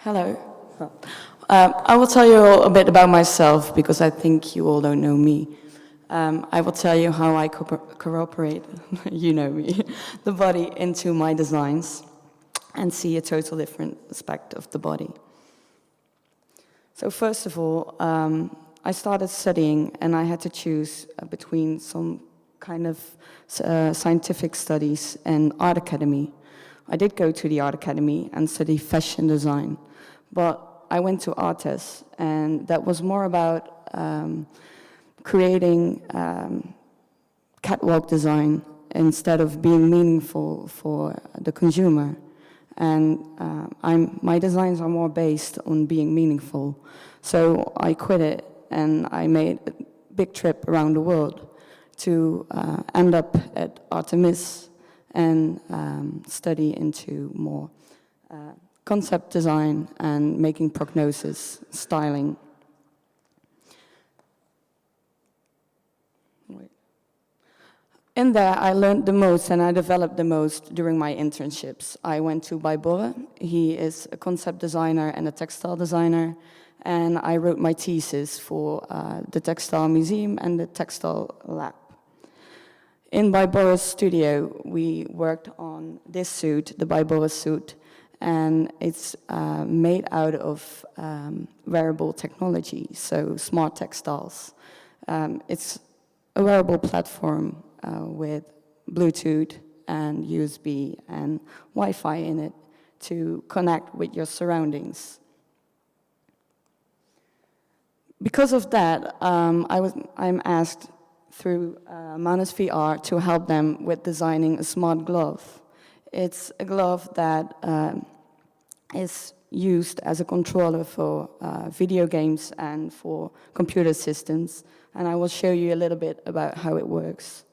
Hello. I will tell you all a bit about myself because I think you all don't know me. I will tell you how I cooperate, you know me, the body into my designs and see a total different aspect of the body. So first of all, I started studying and I had to choose between some kind of scientific studies and art academy. I did go to the art academy and study fashion design, but I went to Artes, and that was more about creating catwalk design instead of being meaningful for the consumer. And my designs are more based on being meaningful. So I quit it and I made a big trip around the world to end up at Artemis and study into more concept design and making prognosis, styling. In there, I learned the most and I developed the most during my internships. I went to Bijborre. He is a concept designer and a textile designer, and I wrote my thesis for the Textile Museum and the Textile Lab. In Bijborre's studio, we worked on this suit, the Bijborre suit, and it's made out of wearable technology, so smart textiles. It's a wearable platform with Bluetooth and USB and Wi-Fi in it to connect with your surroundings. Because of that, I'm asked through Manus VR to help them with designing a smart glove. It's a glove that is used as a controller for video games and for computer systems, and I will show you a little bit about how it works.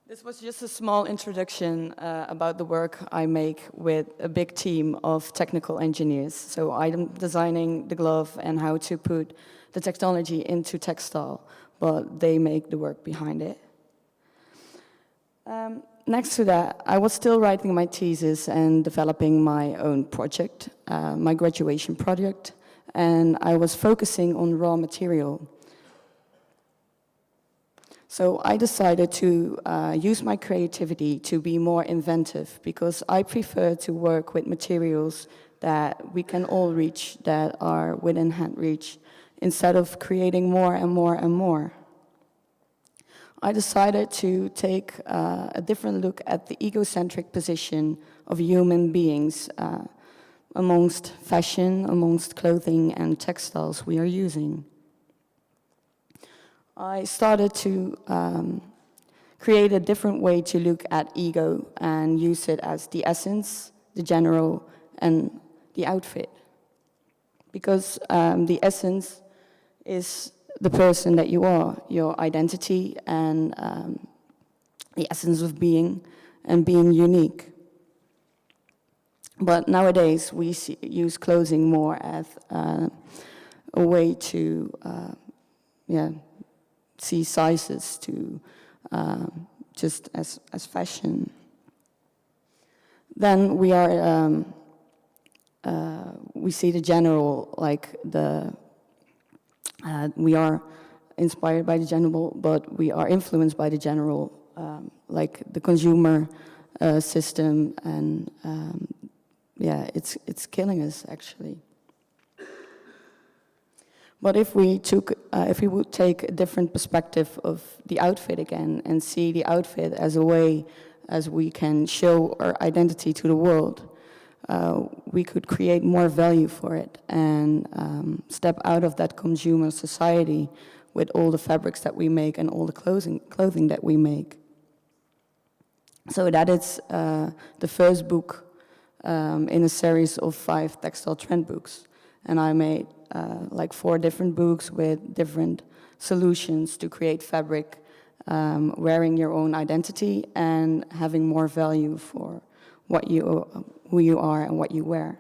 This was just a small introduction about the work I make with a big team of technical engineers. So I'm designing the glove and how to put the technology into textile, but they make the work behind it. Next to that, I was still writing my thesis and developing my own project, my graduation project, and I was focusing on raw material. So I decided to use my creativity to be more inventive because I prefer to work with materials that we can all reach, that are within hand reach, instead of creating more and more and more. I decided to take a different look at the egocentric position of human beings amongst fashion, amongst clothing and textiles we are using. I started to create a different way to look at ego and use it as the essence, the general, and the outfit. Because the essence is the person that you are, your identity, and the essence of being and being unique. But nowadays we use clothing more as a way to see sizes, to just as fashion. Then we are we see the general, like we are inspired by the general, but we are influenced by the general, like the consumer system, and yeah, it's killing us actually. But if we would take a different perspective of the outfit again and see the outfit as a way as we can show our identity to the world, we could create more value for it and step out of that consumer society with all the fabrics that we make and all the clothing that we make. So that is the first book in a series of 5 textile trend books. And I made like 4 different books with different solutions to create fabric, wearing your own identity and having more value for who you are and what you wear.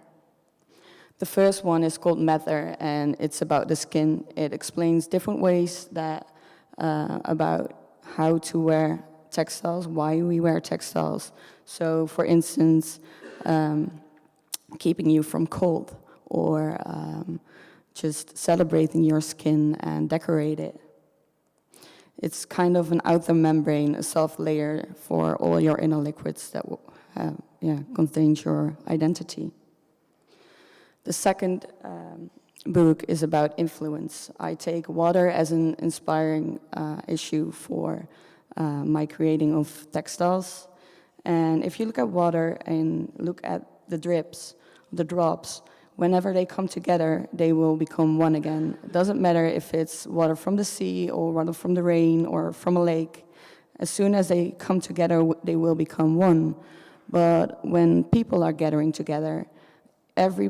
The first one is called Matter, and it's about the skin. It explains different ways that about how to wear textiles, why we wear textiles. So, for instance, keeping you from cold, or just celebrating your skin and decorate it. It's kind of an outer membrane, a soft layer for all your inner liquids that contains your identity. The second book is about influence. I take water as an inspiring issue for my creating of textiles. And if you look at water and look at the drips, the drops, whenever they come together, they will become one again. It doesn't matter if it's water from the sea or water from the rain or from a lake. As soon as they come together, they will become one. But when people are gathering together, every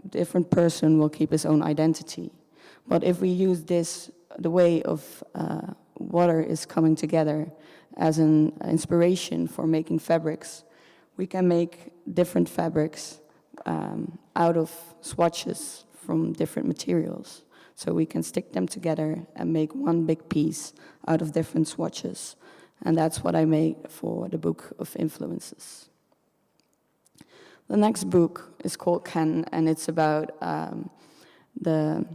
different person will keep his own identity. But if we use this, the way of water is coming together as an inspiration for making fabrics, we can make different fabrics out of swatches from different materials. So we can stick them together and make one big piece out of different swatches. And that's what I made for the book of influences. The next book is called Can, and it's about the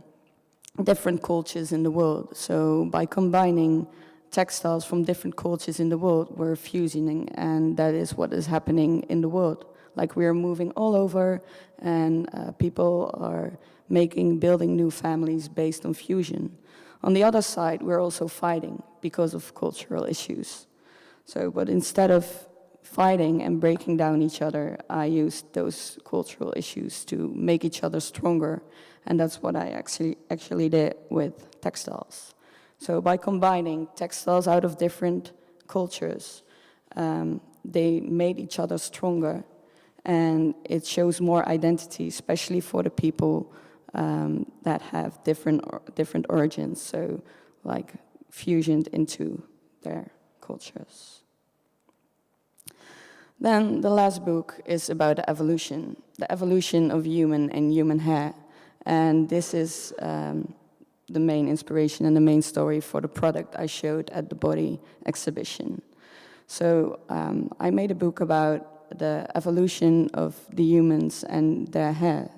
different cultures in the world. So by combining textiles from different cultures in the world, we're fusioning, and that is what is happening in the world. Like, we are moving all over, and people are building new families based on fusion. On the other side, we're also fighting because of cultural issues. So, but instead of fighting and breaking down each other, I used those cultural issues to make each other stronger, and that's what I actually did with textiles. So by combining textiles out of different cultures, they made each other stronger, and it shows more identity, especially for the people that have different origins, so like fusioned into their cultures. Then the last book is about the evolution of human and human hair, and this is the main inspiration and the main story for the product I showed at the body exhibition. So I made a book about the evolution of the humans and their hair.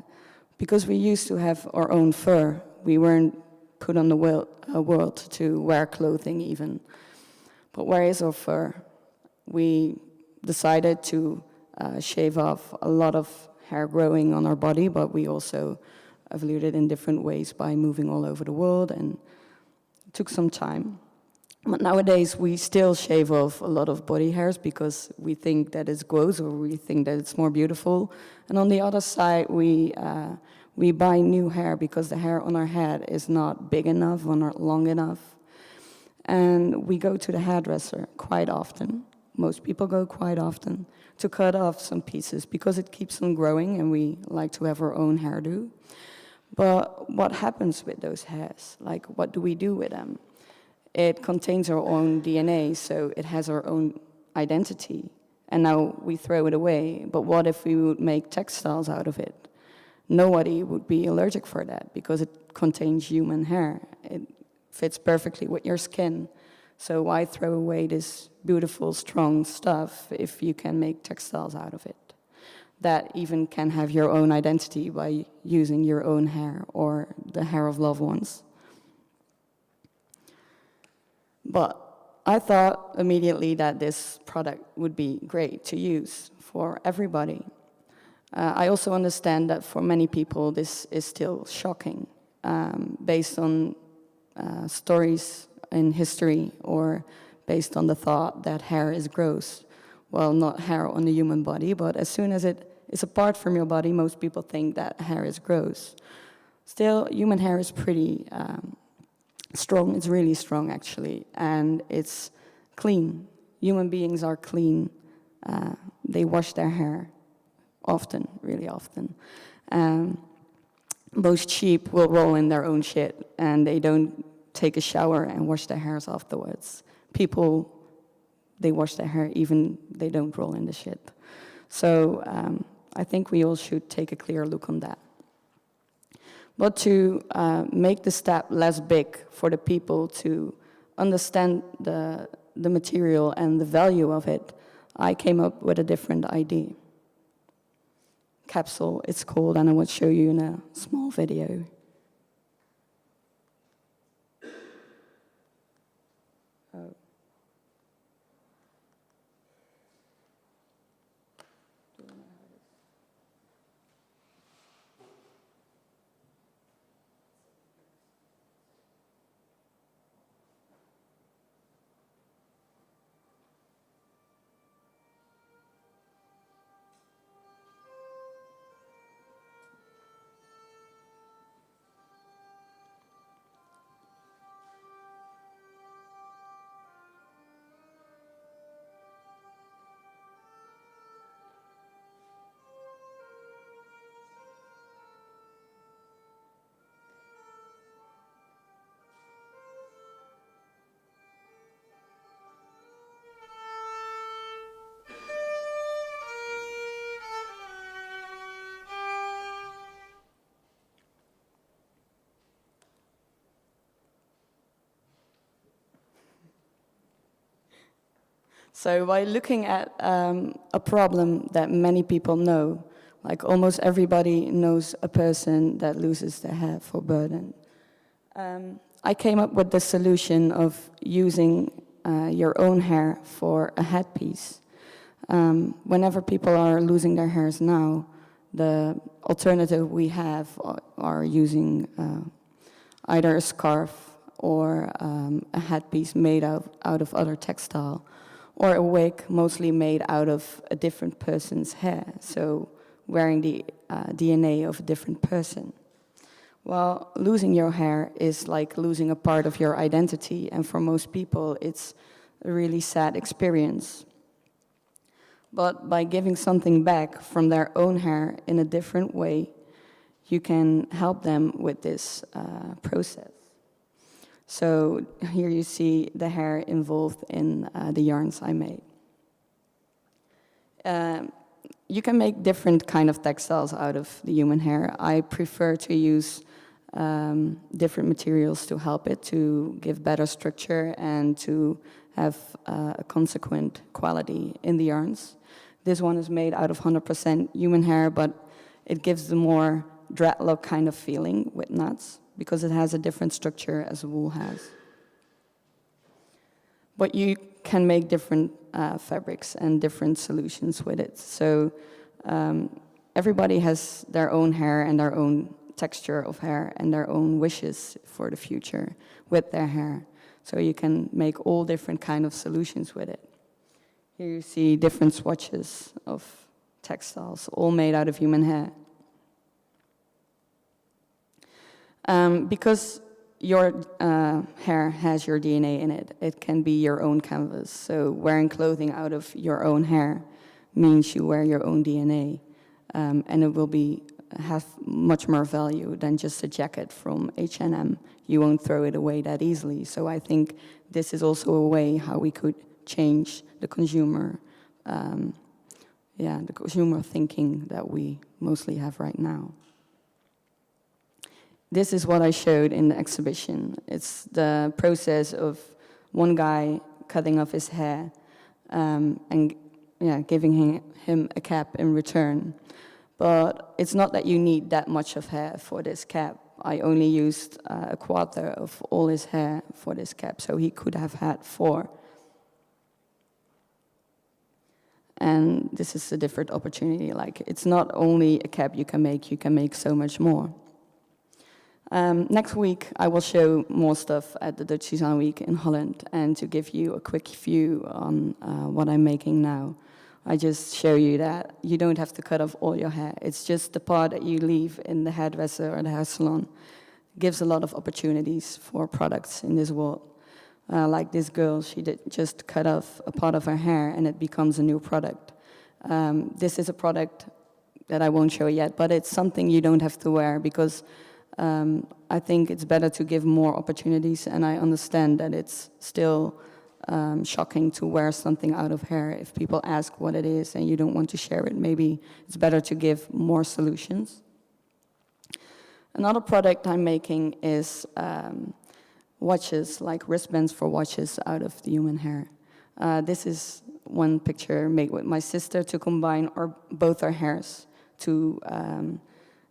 Because we used to have our own fur, we weren't put on the world to wear clothing even. But where is our fur? We decided to shave off a lot of hair growing on our body, but we also evolved it in different ways by moving all over the world, and it took some time. But nowadays, we still shave off a lot of body hairs because we think that it's gross, or we think that it's more beautiful. And on the other side, we buy new hair because the hair on our head is not big enough or not long enough. And we go to the hairdresser quite often. Most people go quite often to cut off some pieces because it keeps on growing, and we like to have our own hairdo. But what happens with those hairs? Like, what do we do with them? It contains our own DNA, so it has our own identity. And now we throw it away. But what if we would make textiles out of it? Nobody would be allergic for that because it contains human hair. It fits perfectly with your skin. So why throw away this beautiful, strong stuff if you can make textiles out of it? that even can have your own identity by using your own hair or the hair of loved ones. But I thought immediately that this product would be great to use for everybody. I also understand that for many people this is still shocking, based on stories in history or based on the thought that hair is gross. Well, not hair on the human body, but as soon as it is apart from your body, most people think that hair is gross. Still, human hair is pretty strong. It's really strong, actually, and it's clean. Human beings are clean. They wash their hair often, really often. Most sheep will roll in their own shit, and they don't take a shower and wash their hairs afterwards. People, they wash their hair even they don't roll in the shit. So I think we all should take a clear look on that. But to make the step less big for the people to understand the material and the value of it, I came up with a different idea. Capsule, it's called, and I will show you in a small video. So by looking at a problem that many people know, like almost everybody knows a person that loses their hair for burden, I came up with the solution of using your own hair for a headpiece. Whenever people are losing their hairs now, the alternative we have are using either a scarf or a headpiece made out of other textile, or a wig mostly made out of a different person's hair, so wearing the DNA of a different person. Well, losing your hair is like losing a part of your identity, and for most people it's a really sad experience. But by giving something back from their own hair in a different way, you can help them with this process. So here you see the hair involved in the yarns I made. You can make different kind of textiles out of the human hair. I prefer to use different materials to help it, to give better structure and to have a consequent quality in the yarns. This one is made out of 100% human hair, but it gives the more dreadlock kind of feeling with knots, because it has a different structure as wool has. But you can make different fabrics and different solutions with it. So everybody has their own hair and their own texture of hair and their own wishes for the future with their hair. So you can make all different kind of solutions with it. Here you see different swatches of textiles, all made out of human hair. Because your hair has your DNA in it, it can be your own canvas. So wearing clothing out of your own hair means you wear your own DNA, and it will have much more value than just a jacket from H&M. You won't throw it away that easily. So I think this is also a way how we could change the consumer, the consumer thinking that we mostly have right now. This is what I showed in the exhibition. It's the process of one guy cutting off his hair and giving him a cap in return. But it's not that you need that much of hair for this cap. I only used a quarter of all his hair for this cap, so he could have had 4. And this is a different opportunity. Like, it's not only a cap you can make so much more. Next week, I will show more stuff at the Dutch Design Week in Holland, and to give you a quick view on what I'm making now. I just show you that you don't have to cut off all your hair. It's just the part that you leave in the hairdresser or the hair salon. It gives a lot of opportunities for products in this world. Like this girl, she did just cut off a part of her hair and it becomes a new product. This is a product that I won't show yet, but it's something you don't have to wear because I think it's better to give more opportunities, and I understand that it's still shocking to wear something out of hair. If people ask what it is and you don't want to share it, maybe it's better to give more solutions. Another product I'm making is watches, like wristbands for watches out of the human hair. This is one picture made with my sister to combine both our hairs to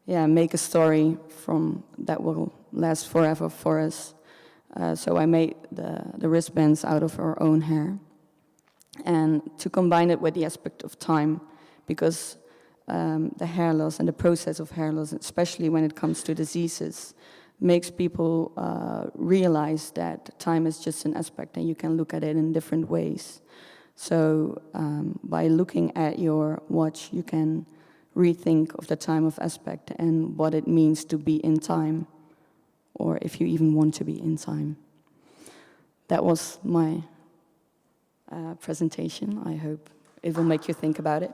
make a story that will last forever for us. So I made the wristbands out of our own hair, and to combine it with the aspect of time, because the hair loss and the process of hair loss, especially when it comes to diseases, makes people realize that time is just an aspect and you can look at it in different ways. So by looking at your watch, you can rethink of the time of aspect and what it means to be in time, or if you even want to be in time. That was my presentation. I hope it will make you think about it.